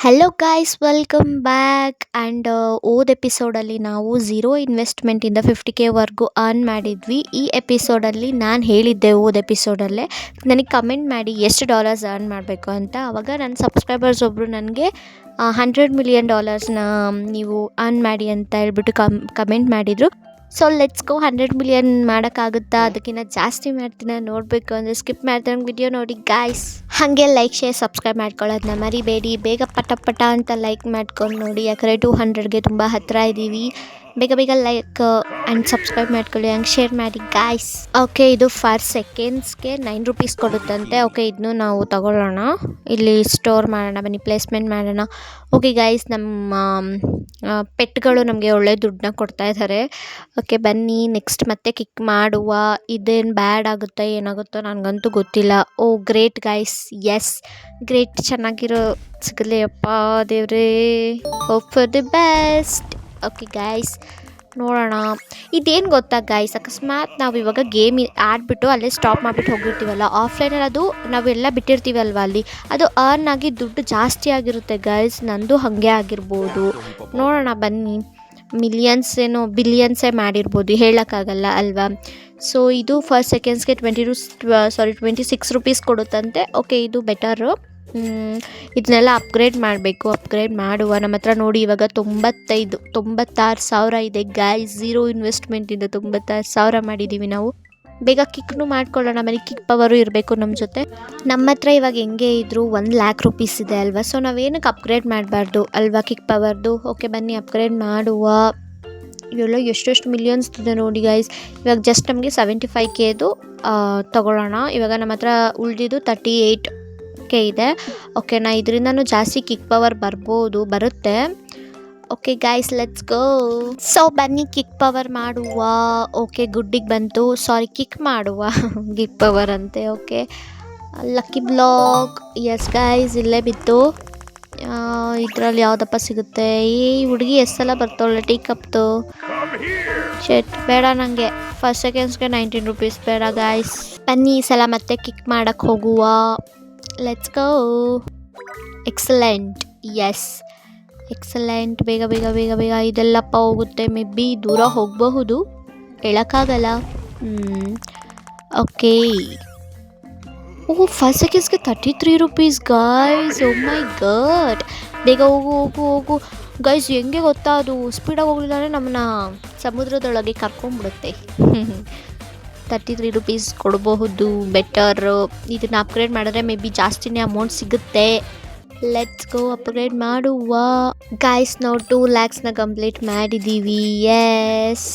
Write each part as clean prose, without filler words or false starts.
Hello guys, welcome back. And ಓದ್ ಎಪಿಸೋಡಲ್ಲಿ ನಾವು zero ಇನ್ವೆಸ್ಟ್ಮೆಂಟಿಂದ 50K earn ಮಾಡಿದ್ವಿ. ಈ ಎಪಿಸೋಡಲ್ಲಿ ನಾನು ಹೇಳಿದ್ದೆ ಓದ್ ಎಪಿಸೋಡಲ್ಲೇ ನನಗೆ ಕಮೆಂಟ್ ಮಾಡಿ ಎಷ್ಟು ಡಾಲರ್ಸ್ ಅರ್ನ್ ಮಾಡಬೇಕು ಅಂತ. ಆವಾಗ ನನ್ನ ಸಬ್ಸ್ಕ್ರೈಬರ್ಸ್ ಒಬ್ಬರು ನನಗೆ $100 million ನೀವು ಅರ್ನ್ ಮಾಡಿ ಅಂತ ಹೇಳ್ಬಿಟ್ಟು ಕಮೆಂಟ್ ಮಾಡಿದರು. So let's go. 100 million ಮಾಡೋಕ್ಕಾಗುತ್ತಾ? ಅದಕ್ಕಿಂತ ಜಾಸ್ತಿ ಮಾಡ್ತೀನಿ. ನೋಡಬೇಕು ಅಂದರೆ ಸ್ಕಿಪ್ ಮಾಡ್ದಂಗೆ ವಿಡಿಯೋ ನೋಡಿ ಗಾಯ್ಸ್. ಹಾಗೆ ಲೈಕ್, ಶೇರ್, ಸಬ್ಸ್ಕ್ರೈಬ್ ಮಾಡ್ಕೊಳ್ಳೋದನ್ನ ಮರಿಬೇಡಿ. ಬೇಗ ಪಟ ಅಂತ ಲೈಕ್ ಮಾಡ್ಕೊಂಡು ನೋಡಿ, ಯಾಕಂದರೆ 200ಗೆ ತುಂಬ ಹತ್ತಿರ ಇದ್ದೀವಿ. ಬೇಗ ಬೇಗ ಲೈಕ್ ಆ್ಯಂಡ್ ಸಬ್ಸ್ಕ್ರೈಬ್ ಮಾಡ್ಕೊಳ್ಳಿ, ಹಂಗೆ ಶೇರ್ ಮಾಡಿ ಗಾಯ್ಸ್. ಓಕೆ, ಇದು 5 ಸೆಕೆಂಡ್ಸ್ಗೆ $9 ಕೊಡುತ್ತಂತೆ. ಓಕೆ, ಇದನ್ನು ನಾವು ತಗೊಳ್ಳೋಣ. ಇಲ್ಲಿ ಸ್ಟೋರ್ ಮಾಡೋಣ, ಬನ್ನಿ ಪ್ಲೇಸ್ಮೆಂಟ್ ಮಾಡೋಣ. ಓಕೆ ಗಾಯ್ಸ್, ನಮ್ಮ ಪೆಟ್ಗಳು ನಮಗೆ ಒಳ್ಳೆ ದುಡ್ಡನ್ನ ಕೊಡ್ತಾ ಇದ್ದಾರೆ. ಓಕೆ ಬನ್ನಿ, ನೆಕ್ಸ್ಟ್ ಮತ್ತೆ ಕಿಕ್ ಮಾಡುವ. ಇದೇನು ಬ್ಯಾಡ್ ಆಗುತ್ತಾ ಏನಾಗುತ್ತೋ ನನಗಂತೂ ಗೊತ್ತಿಲ್ಲ. ಓ ಗ್ರೇಟ್ ಗಾಯ್ಸ್, ಎಸ್ ಗ್ರೇಟ್, ಚೆನ್ನಾಗಿರೋ ಸಿಗಲಿ ಅಪ್ಪ ದೇವ್ರೇ. Hope for the best. Okay guys, ನೋಡೋಣ. ಇದೇನು ಗೊತ್ತಾ ಗಾಯ್ಸ್, ಅಕಸ್ಮಾತ್ ನಾವು ಇವಾಗ ಗೇಮ್ ಆಡ್ಬಿಟ್ಟು ಅಲ್ಲೇ ಸ್ಟಾಪ್ ಮಾಡಿಬಿಟ್ಟು ಹೋಗಿರ್ತೀವಲ್ಲ, ಆಫ್ಲೈನಲ್ಲಿ ಅದು ನಾವೆಲ್ಲ ಬಿಟ್ಟಿರ್ತೀವಲ್ವ, ಅಲ್ಲಿ ಅದು ಅರ್ನ್ ಆಗಿ ದುಡ್ಡು ಜಾಸ್ತಿ ಆಗಿರುತ್ತೆ ಗಾಯ್ಸ್. ನಂದು ಹಾಗೆ ಆಗಿರ್ಬೋದು. ನೋಡೋಣ ಬನ್ನಿ. ಮಿಲಿಯನ್ಸ್ ಏನೋ ಬಿಲಿಯನ್ಸೇ ಮಾಡಿರ್ಬೋದು, ಹೇಳೋಕ್ಕಾಗಲ್ಲ ಅಲ್ವಾ. ಸೊ ಇದು 5 ಸೆಕೆಂಡ್ಸ್ಗೆ $26 ಕೊಡುತ್ತಂತೆ. ಓಕೆ, ಇದು ಬೆಟರು. ಇದನ್ನೆಲ್ಲ ಅಪ್ಗ್ರೇಡ್ ಮಾಡಬೇಕು. ಅಪ್ಗ್ರೇಡ್ ಮಾಡುವ. ನಮ್ಮ ಹತ್ರ ನೋಡಿ ಇವಾಗ 96,000 ಇದೆ ಗಾಯ್ಸ್. ಝೀರೋ ಇನ್ವೆಸ್ಟ್ಮೆಂಟಿಂದ 96,000 ಮಾಡಿದ್ದೀವಿ ನಾವು. ಬೇಗ ಕಿಕ್ನು ಮಾಡ್ಕೊಳ್ಳೋಣ. ಬನ್ನಿ, ಕಿಕ್ ಪವರು ಇರಬೇಕು ನಮ್ಮ ಜೊತೆ. ನಮ್ಮ ಹತ್ರ ಇವಾಗ ಹೆಂಗೆ ಇದ್ದರೂ $1,00,000 ಇದೆ ಅಲ್ವಾ. ಸೊ ನಾವೇನಕ್ಕೆ ಅಪ್ಗ್ರೇಡ್ ಮಾಡಬಾರ್ದು ಅಲ್ವಾ ಕಿಕ್ ಪವರ್ದು. ಓಕೆ ಬನ್ನಿ, ಅಪ್ಗ್ರೇಡ್ ಮಾಡುವ. ಇವೆಲ್ಲ ಎಷ್ಟೆಷ್ಟು ಮಿಲಿಯನ್ಸ್ ಇದೆ ನೋಡಿ ಗೈಸ್. ಇವಾಗ ಜಸ್ಟ್ ನಮಗೆ 75Kದು ತೊಗೊಳ್ಳೋಣ. ಇವಾಗ ನಮ್ಮ ಹತ್ರ ಉಳಿದಿದ್ದು 38K ಇದೆ. ಓಕೆನಾ, ಇದರಿಂದನೂ ಜಾಸ್ತಿ ಕಿಕ್ ಪವರ್ ಬರುತ್ತೆ. Okay guys, let's go. So ಬನ್ನಿ, ಕಿಕ್ ಪವರ್ ಮಾಡುವ. ಓಕೆ, ಗುಡ್ಡಿಗೆ ಬಂತು. ಸಾರಿ, ಕಿಕ್ ಮಾಡುವ. ಕಿಕ್ ಪವರ್ ಅಂತೆ. Okay, lucky block. Yes guys, ಇಲ್ಲೇ ಬಿತ್ತು. ಇದರಲ್ಲಿ ಯಾವುದಪ್ಪ ಸಿಗುತ್ತೆ? ಈ ಹುಡುಗಿ ಎಷ್ಟೆಲ್ಲ ಬರ್ತವಳೆ ಟೀ ಕಪ್ತು. ಶೆಟ್ ಬೇಡ ನನಗೆ. 5 ಸೆಕೆಂಡ್ಸ್ಗೆ $19 ಬೇಡ ಗಾಯ್ಸ್. ಬನ್ನಿ, ಈ ಸಲ ಮತ್ತೆ ಕಿಕ್ ಮಾಡೋಕ್ಕೆ ಹೋಗುವ. Let's go. Excellent, yes excellent. ಬೇಗ ಬೇಗ ಬೇಗ ಬೇಗ ಇದೆಲ್ಲಪ್ಪ ಹೋಗುತ್ತೆ. ಮೇ ಬಿ ದೂರ ಹೋಗಬಹುದು, ಹೇಳೋಕ್ಕಾಗಲ್ಲ. Okay. Oh, 5 ಸೆಕೆಂಡ್ಸ್ಗೆ $33 guys. O my god. ಬೇಗ ಹೋಗು ಗೈಸ್. ಹೆಂಗೆ ಗೊತ್ತಾ, ಅದು ಸ್ಪೀಡಾಗಿ ಹೋಗ್ಲಿಲ್ಲ ನಮ್ಮನ್ನ ಸಮುದ್ರದೊಳಗೆ ಕರ್ಕೊಂಡ್ಬಿಡುತ್ತೆ. $33 ಕೊಡಬಹುದು. ಬೆಟರ್. ಇದನ್ನು ಅಪ್ಗ್ರೇಡ್ ಮಾಡಿದ್ರೆ ಮೇ ಬಿ ಜಾಸ್ತಿನೇ ಅಮೌಂಟ್ ಸಿಗುತ್ತೆ. ಲೆಟ್ಸ್ ಗೋ, ಅಪ್ಗ್ರೇಡ್ ಮಾಡುವ. ಗಾಯ್ಸ್, ನಾವು 2 lakhsನ ಕಂಪ್ಲೀಟ್ ಮಾಡಿದ್ದೀವಿ. ಎಸ್.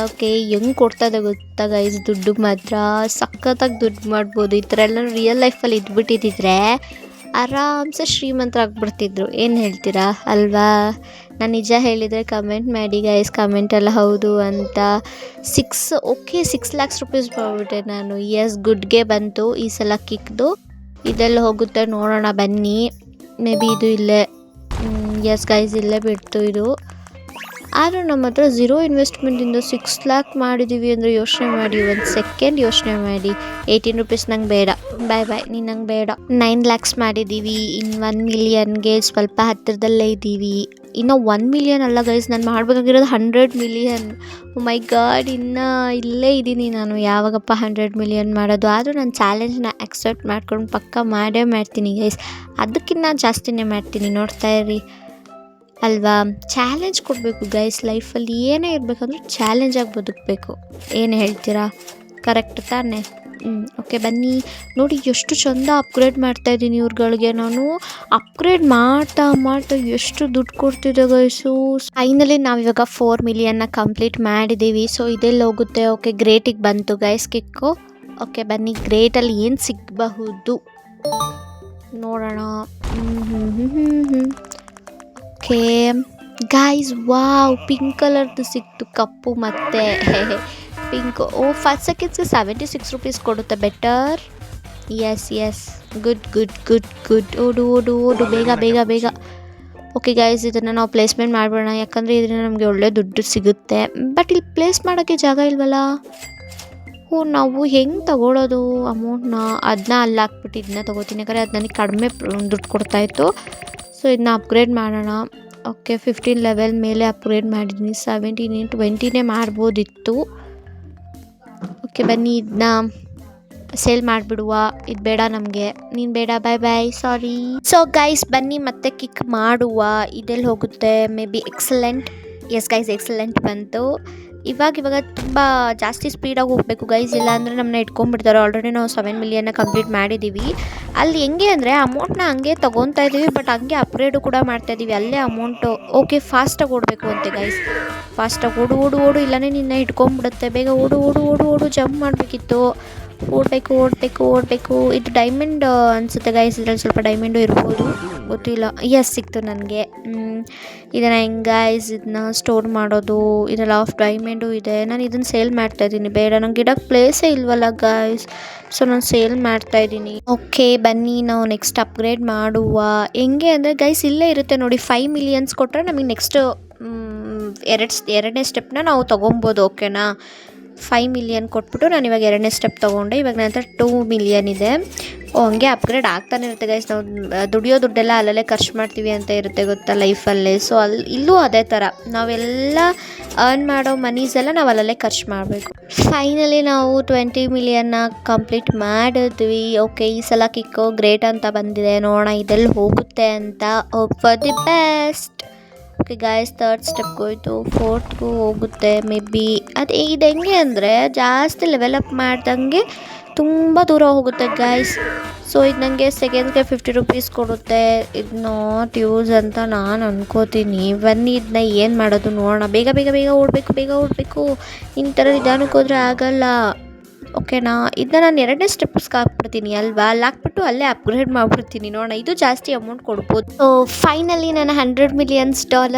ಓಕೆ, ಹೆಂಗೆ ಕೊಡ್ತದೆ ಗೊತ್ತಾ ಗೈಸ್, ದುಡ್ಡು ಮಾತ್ರ ಸಖತ್ತಾಗಿ ದುಡ್ಡು ಮಾಡ್ಬೋದು. ಈ ಥರ ಎಲ್ಲ ರಿಯಲ್ ಲೈಫಲ್ಲಿ ಇದ್ಬಿಟ್ಟಿದ್ರೆ ಆರಾಮ್ಸೆ ಶ್ರೀಮಂತರಾಗ್ಬಿಡ್ತಿದ್ರು. ಏನು ಹೇಳ್ತೀರಾ ಅಲ್ವಾ? ನಾನು ನಿಜ ಹೇಳಿದರೆ ಕಮೆಂಟ್ ಮಾಡಿ ಗೈಸ್. ಕಮೆಂಟೆಲ್ಲ ಹೌದು ಅಂತ. 6 lakhs ಮಾಡ್ಬಿಟ್ಟೆ ನಾನು. ಎಸ್, ಗುಡ್ಗೆ ಬಂತು ಈ ಸಲ ಕಿಕ್ದು. ಇದೆಲ್ಲ ಹೋಗುತ್ತೆ ನೋಡೋಣ ಬನ್ನಿ. ಮೇ ಬಿ ಇದು ಇಲ್ಲೇ. ಎಸ್ ಗೈಸ್, ಇಲ್ಲೇ ಬಿಡ್ತು ಇದು. ಆದರೂ ನಮ್ಮ ಹತ್ರ ಝೀರೋ ಇನ್ವೆಸ್ಟ್ಮೆಂಟಿಂದ 6 lakh ಮಾಡಿದ್ದೀವಿ ಅಂದರೆ ಯೋಚನೆ ಮಾಡಿ. 1 ಸೆಕೆಂಡ್ ಯೋಚನೆ ಮಾಡಿ. $18 ನಂಗೆ ಬೇಡ. ಬಾಯ್. ನೀನು ನಂಗೆ ಬೇಡ. 9 lakhs ಮಾಡಿದ್ದೀವಿ. ಇನ್ನು 1 millionಗೆ ಸ್ವಲ್ಪ ಹತ್ತಿರದಲ್ಲೇ ಇದ್ದೀವಿ. ಇನ್ನು 1 million ಅಲ್ಲ ಗೈಸ್, ನಾನು ಮಾಡಬೇಕಾಗಿರೋದು 100 million. ಮೈ ಗಾಡ್, ಇನ್ನು ಇಲ್ಲೇ ಇದ್ದೀನಿ ನಾನು. ಯಾವಾಗಪ್ಪ 100 million ಮಾಡೋದು? ಆದರೂ ನಾನು ಚಾಲೆಂಜ್ನ ಅಕ್ಸೆಪ್ಟ್ ಮಾಡ್ಕೊಂಡು ಪಕ್ಕ ಮಾಡೇ ಮಾಡ್ತೀನಿ ಗೈಸ್. ಅದಕ್ಕಿಂತ ಜಾಸ್ತಿನೇ ಮಾಡ್ತೀನಿ, ನೋಡ್ತಾ ಇರಿ ಅಲ್ವಾ. ಚಾಲೆಂಜ್ ಕೊಡಬೇಕು ಗೈಸ್. ಲೈಫಲ್ಲಿ ಏನೇ ಇರಬೇಕಂದ್ರೂ ಚಾಲೆಂಜಾಗಿ ಬದುಕಬೇಕು. ಏನು ಹೇಳ್ತೀರಾ? ಕರೆಕ್ಟ್ ತಾನೇ? ಓಕೆ ಬನ್ನಿ, ನೋಡಿ ಎಷ್ಟು ಚಂದ ಅಪ್ಗ್ರೇಡ್ ಮಾಡ್ತಾಯಿದ್ದೀನಿ ಇವ್ರುಗಳಿಗೆ ನಾನು. ಅಪ್ಗ್ರೇಡ್ ಮಾಡ್ತಾ ಎಷ್ಟು ದುಡ್ಡು ಕೊಡ್ತಿದ್ದೆ ಗೈಸು. ಫೈನಲಿ ನಾವಿವಾಗ 4 millionನ ಕಂಪ್ಲೀಟ್ ಮಾಡಿದ್ದೀವಿ. ಸೊ ಇದೆಲ್ಲ ಹೋಗುತ್ತೆ. ಓಕೆ, ಗ್ರೇಟಿಗೆ ಬಂತು ಗೈಸ್ ಕಿಕ್ಕು. ಓಕೆ ಬನ್ನಿ, ಗ್ರೇಟಲ್ಲಿ ಏನು ಸಿಗಬಹುದು ನೋಡೋಣ. ಓಕೆ ಗಾಯ್ಸ್, ವಾವ್, ಪಿಂಕ್ ಕಲರ್ದು ಸಿಕ್ತು, ಕಪ್ಪು ಮತ್ತು ಪಿಂಕು. ಓ, 5 ಸೆಕೆಂಡ್ಸ್ಗೆ $76 ಕೊಡುತ್ತೆ. ಬೆಟರ್. Yes good. ಓಡು ಬೇಗ. ಓಕೆ ಗೈಸ್, ಇದನ್ನು ನಾವು ಪ್ಲೇಸ್ಮೆಂಟ್ ಮಾಡ್ಬೋಣ. ಯಾಕಂದರೆ ಇದರಿಂದ ನಮಗೆ ಒಳ್ಳೆ ದುಡ್ಡು ಸಿಗುತ್ತೆ. ಬಟ್ ಇಲ್ಲಿ ಪ್ಲೇಸ್ ಮಾಡೋಕ್ಕೆ ಜಾಗ ಇಲ್ವಲ್ಲ. ನಾವು ಹೆಂಗೆ ತಗೊಳ್ಳೋದು ಅಮೌಂಟ್ನ? ಅದನ್ನ ಅಲ್ಲಿ ಹಾಕ್ಬಿಟ್ಟು ಇದನ್ನ ತೊಗೋತೀನಿ. ಯಾಕಂದರೆ ಅದು ನನಗೆ ಕಡಿಮೆ ದುಡ್ಡು ಕೊಡ್ತಾಯಿತ್ತು. ಸೊ ಇದನ್ನ ಅಪ್ಗ್ರೇಡ್ ಮಾಡೋಣ. ಓಕೆ 15 ಲೆವೆಲ್ ಮೇಲೆ ಅಪ್ಗ್ರೇಡ್ ಮಾಡಿದ್ದೀನಿ. 17 20ನೇ ಮಾಡ್ಬೋದಿತ್ತು. ಓಕೆ ಬನ್ನಿ ಇದನ್ನ ಸೇಲ್ ಮಾಡಿಬಿಡುವ. ಇದು ಬೇಡ ನಮಗೆ, ನೀನು ಬೇಡ, ಬಾಯ್ ಸಾರಿ. ಸೊ ಗೈಸ್ ಬನ್ನಿ ಮತ್ತೆ ಕಿಕ್ ಮಾಡುವ. ಇದೆಲ್ಲಿ ಹೋಗುತ್ತೆ? May be excellent. Yes guys excellent ಬಂತು. ಇವಾಗ ತುಂಬ ಜಾಸ್ತಿ ಸ್ಪೀಡಾಗಿ ಹೋಗಬೇಕು ಗೈಸ್, ಇಲ್ಲಾಂದರೆ ನಮ್ಮನ್ನ ಇಟ್ಕೊಂಡ್ಬಿಡ್ತಾರೆ. ಆಲ್ರೆಡಿ ನಾವು 7 ಮಿಲಿಯನ್ನ ಕಂಪ್ಲೀಟ್ ಮಾಡಿದ್ದೀವಿ. ಅಲ್ಲಿ ಹೆಂಗೆ ಅಂದರೆ ಅಮೌಂಟ್ನ ಹಂಗೆ ತೊಗೊತಾ ಇದ್ದೀವಿ, ಬಟ್ ಹಂಗೆ ಅಪ್ಗ್ರೇಡು ಕೂಡ ಮಾಡ್ತಾಯಿದ್ದೀವಿ. ಅಲ್ಲೇ ಅಮೌಂಟು. ಓಕೆ ಫಾಸ್ಟಾಗಿ ಓಡಬೇಕು ಅಂತೆ ಗೈಸ್. ಫಾಸ್ಟಾಗಿ ಓಡು ಇಲ್ಲನೇ ನಿನ್ನ ಇಟ್ಕೊಂಡ್ಬಿಡುತ್ತೆ. ಬೇಗ ಓಡು ಜಂಪ್ ಮಾಡಬೇಕಿತ್ತು. ಓಡಬೇಕು. ಇದು ಡೈಮಂಡ್ ಅನಿಸುತ್ತೆ ಗೈಸ್. ಇದರಲ್ಲಿ ಸ್ವಲ್ಪ ಡೈಮಂಡು ಇರ್ಬೋದು, ಗೊತ್ತಿಲ್ಲ. ಎಸ್ ಸಿಕ್ತು ನನಗೆ. ಇದನ್ನು ಹೆಂಗೆ ಗೈಸ್ ಇದನ್ನ ಸ್ಟೋರ್ ಮಾಡೋದು? ಇದರಲ್ಲಿ ಆಫ್ ಡೈಮಂಡು ಇದೆ. ನಾನು ಇದನ್ನು ಸೇಲ್ ಮಾಡ್ತಾಯಿದ್ದೀನಿ. ಬೇಡ, ನಂಗೆ ಇಡೋಕ್ಕೆ ಪ್ಲೇಸೇ ಇಲ್ವಲ್ಲ ಗೈಸ್, ಸೊ ನಾನು ಸೇಲ್ ಮಾಡ್ತಾಯಿದ್ದೀನಿ. ಓಕೆ ಬನ್ನಿ ನಾವು ನೆಕ್ಸ್ಟ್ ಅಪ್ಗ್ರೇಡ್ ಮಾಡುವ. ಹೆಂಗೆ ಅಂದರೆ ಗೈಸ್ ಇಲ್ಲೇ ಇರುತ್ತೆ ನೋಡಿ, 5 ಮಿಲಿಯನ್ಸ್ ಕೊಟ್ಟರೆ ನಮಗೆ ನೆಕ್ಸ್ಟ್ ಎರಡನೇ ಸ್ಟೆಪ್ನ ನಾವು ತೊಗೊಬೋದು. ಓಕೆನಾ, 5 ಮಿಲಿಯನ್ ಕೊಟ್ಬಿಟ್ಟು ನಾನು ಇವಾಗ ಎರಡನೇ ಸ್ಟೆಪ್ ತೊಗೊಂಡೆ. ಇವಾಗ ನನ್ನ ಹತ್ರ 2 ಮಿಲಿಯನ್ ಇದೆ. ಹಂಗೆ ಅಪ್ಗ್ರೇಡ್ ಆಗ್ತಾನೆ ಇರುತ್ತೆ ಗೈಸ್. ನಾವು ದುಡಿಯೋ ದುಡ್ಡೆಲ್ಲ ಅಲ್ಲಲ್ಲೇ ಖರ್ಚು ಮಾಡ್ತೀವಿ ಅಂತ ಇರುತ್ತೆ ಗೊತ್ತಾ ಲೈಫಲ್ಲೇ. ಸೊ ಇಲ್ಲೂ ಅದೇ ಥರ ನಾವೆಲ್ಲ ಅರ್ನ್ ಮಾಡೋ ಮನೀಸ್ ಎಲ್ಲ ನಾವು ಅಲ್ಲಲ್ಲೇ ಖರ್ಚು ಮಾಡಬೇಕು. ಫೈನಲಿ ನಾವು 20 ಮಿಲಿಯನ್ನ ಕಂಪ್ಲೀಟ್ ಮಾಡಿದ್ವಿ. ಓಕೆ ಈ ಸಲ ಕಿಕ್ಕು ಗ್ರೇಟ್ ಅಂತ ಬಂದಿದೆ. ನೋಡೋಣ ಇದೆಲ್ಲಿ ಹೋಗುತ್ತೆ ಅಂತ. Hope for the best. Okay guys 3rd ಸ್ಟೆಪ್ಗೆ ಹೋಯ್ತು, 4ಥ್ಗೂ ಹೋಗುತ್ತೆ ಮೇ ಬಿ. ಇದು ಹೆಂಗೆ ಅಂದರೆ ಜಾಸ್ತಿ ಲೆವೆಲಪ್ ಮಾಡ್ದಂಗೆ ತುಂಬ ದೂರ ಹೋಗುತ್ತೆ ಗಾಯ್ಸ್. ಸೊ ಇದು ನನಗೆ ಸೆಕೆಂಡ್ಸ್ಗೆ 50 ರೂಪೀಸ್ ಕೊಡುತ್ತೆ. ಇದು ನಾಟ್ ಯೂಸ್ ಅಂತ ನಾನು ಅನ್ಕೋತೀನಿ. ಬನ್ನಿ ಇದನ್ನ ಏನು ಮಾಡೋದು ನೋಡೋಣ. ಬೇಗ ಓಡಬೇಕು. ಈ ಥರ ನಿಧಾನಕ್ಕೆ ಹೋದರೆ ಆಗಲ್ಲ. ಓಕೆನಾ, ಇದನ್ನ ನಾನು ಎರಡನೇ ಸ್ಟೆಪ್ಸ್ಗೆ ಹಾಕ್ಬಿಡ್ತೀನಿ ಅಲ್ವಾ. ಅಲ್ಲಿ ಹಾಕ್ಬಿಟ್ಟು ಅಲ್ಲೇ ಅಪ್ಗ್ರೇಡ್ ಮಾಡಿಬಿಡ್ತೀನಿ. ನೋಡೋಣ, ಇದು ಜಾಸ್ತಿ ಅಮೌಂಟ್ ಕೊಡ್ಬೋದು. ಸೊ ಫೈನಲಿ ನಾನು $100 ಮಿಲಿಯನ್ಸ್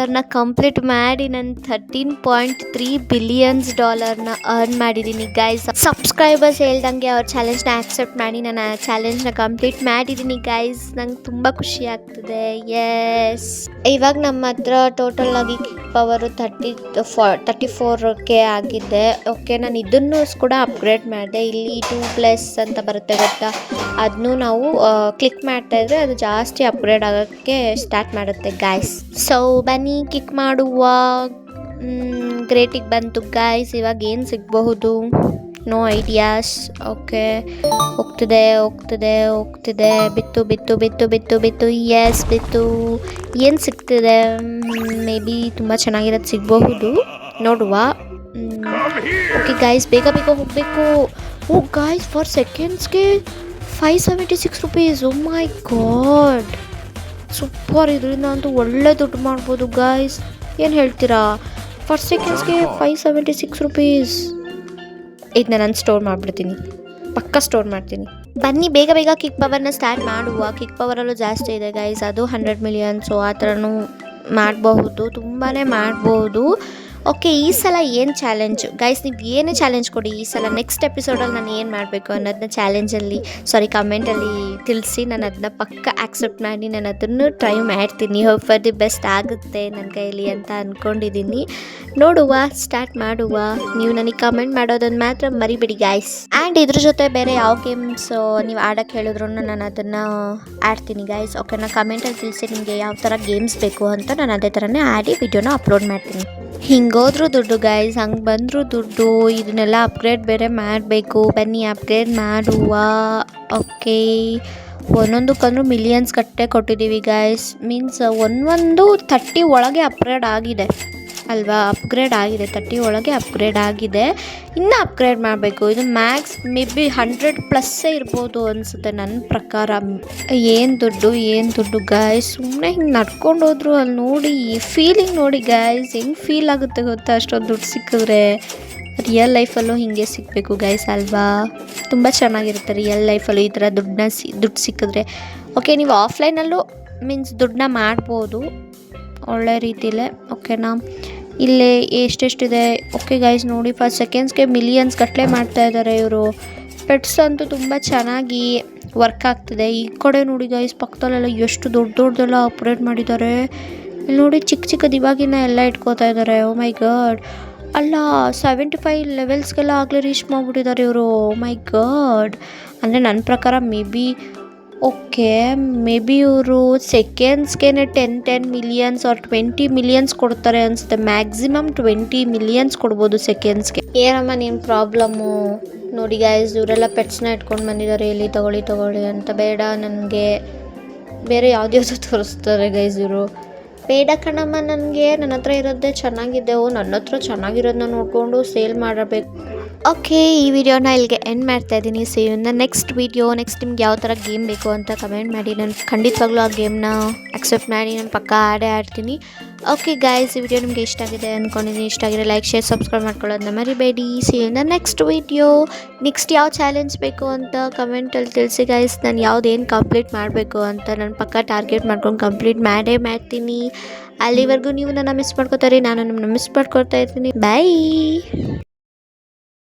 ಕಂಪ್ಲೀಟ್ ಮಾಡಿ ನಾನು $13.3 ಬಿಲಿಯನ್ಸ್ ಅರ್ನ್ ಮಾಡಿದ್ದೀನಿ ಗೈಸ್. ಸಬ್ಸ್ಕ್ರೈಬರ್ಸ್ ಹೇಳ್ದಂಗೆ ಅವ್ರ ಚಾಲೆಂಜ್ನ ಆಕ್ಸೆಪ್ಟ್ ಮಾಡಿ ನಾನು ಆ ಚಾಲೆಂಜ್ನ ಕಂಪ್ಲೀಟ್ ಮಾಡಿದ್ದೀನಿ ಗೈಸ್. ನಂಗೆ ತುಂಬ ಖುಷಿ ಆಗ್ತದೆ. ಎಸ್, ಇವಾಗ ನಮ್ಮ ಹತ್ರ ಟೋಟಲ್ ಆಗಿ ಕಿಕ್ ಪವರು 34K ಆಗಿದೆ. ಓಕೆ, ನಾನು ಇದನ್ನು ಕೂಡ ಅಪ್ಗ್ರೇಡ್ ಮಾಡಿದೆ. ಇಲ್ಲಿ 2+ ಅಂತ ಬರುತ್ತೆ ಗೊತ್ತಾ, ಅದನ್ನು ನಾವು ಕ್ಲಿಕ್ ಮಾಡ್ತಾ ಇದ್ರೆ ಅದು ಜಾಸ್ತಿ ಅಪ್ಗ್ರೇಡ್ ಆಗೋಕ್ಕೆ ಸ್ಟಾರ್ಟ್ ಮಾಡುತ್ತೆ ಗಾಯ್ಸ್. ಸೊ ಬನ್ನಿ ಕಿಕ್ ಮಾಡುವ. ಗ್ರೇಟಿಗೆ ಬಂತು ಗಾಯ್ಸ್. ಇವಾಗ ಏನು ಸಿಗಬಹುದು? No ideas. ಓಕೆ ಹೋಗ್ತಿದೆ. ಬಿತ್ತು. ಎಸ್ ಬಿತ್ತು. ಏನು ಸಿಗ್ತಿದೆ? ಮೇ ಬಿ ತುಂಬ ಚೆನ್ನಾಗಿರೋದು ಸಿಗಬಹುದು, ನೋಡುವ. ಓಕೆ ಗಾಯ್ಸ್ ಬೇಗ ಹೋಗಬೇಕು. ಓ ಗಾಯ್ಸ್ ಫಾರ್ ಸೆಕೆಂಡ್ಸ್ಗೆ 576 rupees. Oh my god, super. ಇದರಿಂದ ಅಂತೂ ಒಳ್ಳೆ ದುಡ್ಡು ಮಾಡ್ಬೋದು ಗಾಯ್ಸ್. ಏನು ಹೇಳ್ತೀರಾ? ಫಾರ್ ಸೆಕೆಂಡ್ಸ್ಗೆ 576 ರೂಪೀಸ್. ಇದನ್ನ ನಾನು ಸ್ಟೋರ್ ಮಾಡಿಬಿಡ್ತೀನಿ, ಪಕ್ಕ ಸ್ಟೋರ್ ಮಾಡ್ತೀನಿ. ಬನ್ನಿ ಬೇಗ ಕಿಕ್ ಪವರ್ನ ಸ್ಟಾರ್ಟ್ ಮಾಡುವ. ಕಿಕ್ ಪವರಲ್ಲೂ ಜಾಸ್ತಿ ಇದೆ ಗೈಸ್, ಅದು 100 ಮಿಲಿಯನ್. ಸೊ ಆ ಥರನೂ ಮಾಡಬಹುದು, ತುಂಬಾ ಮಾಡ್ಬೋದು. ಓಕೆ ಈ ಸಲ ಏನು ಚಾಲೆಂಜ್ ಗೈಸ್? ನೀವು ಏನೇ ಚಾಲೆಂಜ್ ಕೊಡಿ ಈ ಸಲ ನೆಕ್ಸ್ಟ್ ಎಪಿಸೋಡಲ್ಲಿ ನಾನು ಏನು ಮಾಡಬೇಕು ಅನ್ನೋದನ್ನ ಕಮೆಂಟಲ್ಲಿ ತಿಳಿಸಿ. ನಾನು ಅದನ್ನ ಪಕ್ಕ ಆಕ್ಸೆಪ್ಟ್ ಮಾಡಿ ನಾನು ಅದನ್ನು ಟ್ರೈ ಮಾಡ್ತೀನಿ. ಹೋಪ್ ಫಾರ್ ದಿ ಬೆಸ್ಟ್ ಆಗುತ್ತೆ ನನ್ನ ಕೈಲಿ ಅಂತ ಅಂದ್ಕೊಂಡಿದ್ದೀನಿ. ನೋಡುವ, ಸ್ಟಾರ್ಟ್ ಮಾಡುವ. ನೀವು ನನಗೆ ಕಮೆಂಟ್ ಮಾಡೋದನ್ನು ಮಾತ್ರ ಮರಿಬೇಡಿ ಗೈಸ್. ಆ್ಯಂಡ್ ಇದ್ರ ಜೊತೆ ಬೇರೆ ಯಾವ ಗೇಮ್ಸ್ ನೀವು ಆಡೋಕ್ಕೆ ಹೇಳಿದ್ರು ನಾನು ಅದನ್ನು ಆಡ್ತೀನಿ ಗೈಸ್. ಓಕೆನಾ, ಕಮೆಂಟಲ್ಲಿ ತಿಳಿಸಿ ನಿಮಗೆ ಯಾವ ಥರ ಗೇಮ್ಸ್ ಬೇಕು ಅಂತ. ನಾನು ಅದೇ ಥರನೇ ಆಡಿ ವಿಡಿಯೋನ ಅಪ್ಲೋಡ್ ಮಾಡ್ತೀನಿ. ಹಿಂಗೋದ್ರೂ ದುಡ್ಡು ಗೈಸ್, ಹಂಗೆ ಬಂದರೂ ದುಡ್ಡು. ಇದನ್ನೆಲ್ಲ ಅಪ್ಗ್ರೇಡ್ ಬೇರೆ ಮಾಡಬೇಕು. ಬನ್ನಿ ಅಪ್ಗ್ರೇಡ್ ಮಾಡುವ. ಓಕೆ, ಒಂದೊಂದಕ್ಕಂದ್ರೂ ಮಿಲಿಯನ್ಸ್ ಗಟ್ಟೆ ಕೊಟ್ಟಿದ್ದೀವಿ ಗೈಸ್. ಮೀನ್ಸ್ ಒಂದು 30 ಒಳಗೆ ಅಪ್ಗ್ರೇಡ್ ಆಗಿದೆ ಅಲ್ವಾ? ಅಪ್ಗ್ರೇಡ್ ಆಗಿದೆ, 30 ಒಳಗೆ ಅಪ್ಗ್ರೇಡ್ ಆಗಿದೆ. ಇನ್ನೂ ಅಪ್ಗ್ರೇಡ್ ಮಾಡಬೇಕು. ಇದು ಮ್ಯಾಕ್ಸ್ ಮೇ ಬಿ 100+ ಇರ್ಬೋದು ಅನಿಸುತ್ತೆ ನನ್ನ ಪ್ರಕಾರ. ಏನು ದುಡ್ಡು ಗಾಯ್ಸ್. ಸುಮ್ಮನೆ ಹಿಂಗೆ ನಡ್ಕೊಂಡು ಹೋದ್ರು ಅಲ್ಲಿ ನೋಡಿ, ಫೀಲಿಂಗ್ ನೋಡಿ ಗಾಯ್ಸ್, ಹೆಂಗೆ ಫೀಲ್ ಆಗುತ್ತೆ ಗೊತ್ತಾ ಅಷ್ಟೊಂದು ದುಡ್ಡು ಸಿಕ್ಕಿದ್ರೆ. ರಿಯಲ್ ಲೈಫಲ್ಲೂ ಹೀಗೆ ಸಿಗಬೇಕು ಗೈಸ್ ಅಲ್ವಾ? ತುಂಬ ಚೆನ್ನಾಗಿರುತ್ತೆ ರಿಯಲ್ ಲೈಫಲ್ಲೂ ಈ ಥರ ದುಡ್ಡು ಸಿಕ್ಕಿದ್ರೆ. ಓಕೆ, ನೀವು ಆಫ್ಲೈನಲ್ಲೂ ಮೀನ್ಸ್ ದುಡ್ಡನ್ನ ಮಾಡ್ಬೋದು ಒಳ್ಳೆ ರೀತಿಲೇ. ಓಕೆನಾ, ಇಲ್ಲೇ ಎಷ್ಟೆಷ್ಟಿದೆ. ಓಕೆ ಗೈಸ್ ನೋಡಿ, ಫಸ್ಟ್ ಸೆಕೆಂಡ್ಸ್ಗೆ ಮಿಲಿಯನ್ಸ್ ಗಟ್ಟಲೆ ಮಾಡ್ತಾಯಿದ್ದಾರೆ ಇವರು. ಪೆಟ್ಸ್ ಅಂತೂ ತುಂಬ ಚೆನ್ನಾಗಿ ವರ್ಕ್ ಆಗ್ತಿದೆ. ಈ ಕಡೆ ನೋಡಿ ಗೈಸ್, ಪಕ್ಕದಲ್ಲೆಲ್ಲ ಎಷ್ಟು ದೊಡ್ಡದೆಲ್ಲ ಅಪ್ಗ್ರೇಡ್ ಮಾಡಿದ್ದಾರೆ. ಇಲ್ಲಿ ನೋಡಿ ಚಿಕ್ಕದು ಇವಾಗಿನ ಎಲ್ಲ ಇಟ್ಕೋತಾ ಇದ್ದಾರೆ. ಓ ಮೈ ಗಾಡ್, ಅಲ್ಲ 75 ಲೆವೆಲ್ಸ್ಗೆಲ್ಲ ಆಗಲೇ ರೀಚ್ ಮಾಡಿಬಿಟ್ಟಿದ್ದಾರೆ ಇವರು. ಓ ಮೈ ಗಾಡ್, ಅಂದರೆ ನನ್ನ ಪ್ರಕಾರ may be okay, may be ಇವರು ಸೆಕೆಂಡ್ಸ್ಗೆ 10 ಮಿಲಿಯನ್ಸ್ ಆರ್ 20 ಮಿಲಿಯನ್ಸ್ ಕೊಡ್ತಾರೆ ಅನಿಸುತ್ತೆ. ಮ್ಯಾಕ್ಸಿಮಮ್ 20 ಮಿಲಿಯನ್ಸ್ ಕೊಡ್ಬೋದು ಸೆಕೆಂಡ್ಸ್ಗೆ. ಏನಮ್ಮ ನಿಮ್ಮ ಪ್ರಾಬ್ಲಮ್ಮು? ನೋಡಿ ಗೈಸ್, ಇವರೆಲ್ಲ ಪೆಟ್ಸ್ನ ಇಟ್ಕೊಂಡು ಬಂದಿದ್ದಾರೆ, ಇಲ್ಲಿ ತಗೊಳ್ಳಿ ಅಂತ. ಬೇಡ, ನನಗೆ ಬೇರೆ ಯಾವ್ದ್ಯಾವ್ದು ತೋರಿಸ್ತಾರೆ ಗೈಸ್ ಇವರು. ಬೇಡ ಕಣಮ್ಮ, ನನಗೆ ನನ್ನ ಹತ್ರ ಇರೋದೇ ಚೆನ್ನಾಗಿದೆ. ನನ್ನ ಹತ್ರ ಚೆನ್ನಾಗಿರೋದನ್ನ ನೋಡಿಕೊಂಡು ಸೇಲ್ ಮಾಡಬೇಕು. ಓಕೆ, ಈ ವಿಡಿಯೋನ ಇಲ್ಲಿಗೆ ಎಂಡ್ ಮಾಡ್ತಾ ಇದ್ದೀನಿ. See you in the next video. Next ನಿಮ್ಗೆ ಯಾವ ಥರ ಗೇಮ್ ಬೇಕು ಅಂತ ಕಮೆಂಟ್ ಮಾಡಿ. ನಾನು ಖಂಡಿತವಾಗ್ಲೂ ಆ ಗೇಮ್ನ ಅಕ್ಸೆಪ್ಟ್ ಮಾಡಿ ನಾನು ಪಕ್ಕ ಆಡ್ತೀನಿ. ಓಕೆ ಗೈಸ್, ಈ ವಿಡಿಯೋ ನಿಮಗೆ ಇಷ್ಟ ಆಗಿದೆ ಅಂದ್ಕೊಂಡಿದ್ದೀನಿ. ಇಷ್ಟ ಆಗಿದೆ ಲೈಕ್, ಶೇರ್, ಸಬ್ಸ್ಕ್ರೈಬ್ ಮಾಡ್ಕೊಳ್ಳೋದನ್ನ ಮರಿಬೇಡಿ. See you in the next video. Next ಯಾವ ಚಾಲೆಂಜ್ ಬೇಕು ಅಂತ ಕಮೆಂಟಲ್ಲಿ ತಿಳಿಸಿ ಗೈಸ್. ನಾನು ಯಾವುದೇನು ಕಂಪ್ಲೀಟ್ ಮಾಡಬೇಕು ಅಂತ ನಾನು ಪಕ್ಕ ಟಾರ್ಗೆಟ್ ಮಾಡ್ಕೊಂಡು ಕಂಪ್ಲೀಟ್ ಮಾಡ್ತೀನಿ. ಅಲ್ಲಿವರೆಗೂ ನೀವು ನನ್ನ ಮಿಸ್ ಮಾಡ್ಕೋತಾರೆ, ನಾನು ನಿಮ್ಮನ್ನ ಮಿಸ್ ಮಾಡ್ಕೊಳ್ತಾ ಇರ್ತೀನಿ. ಬಾಯ್.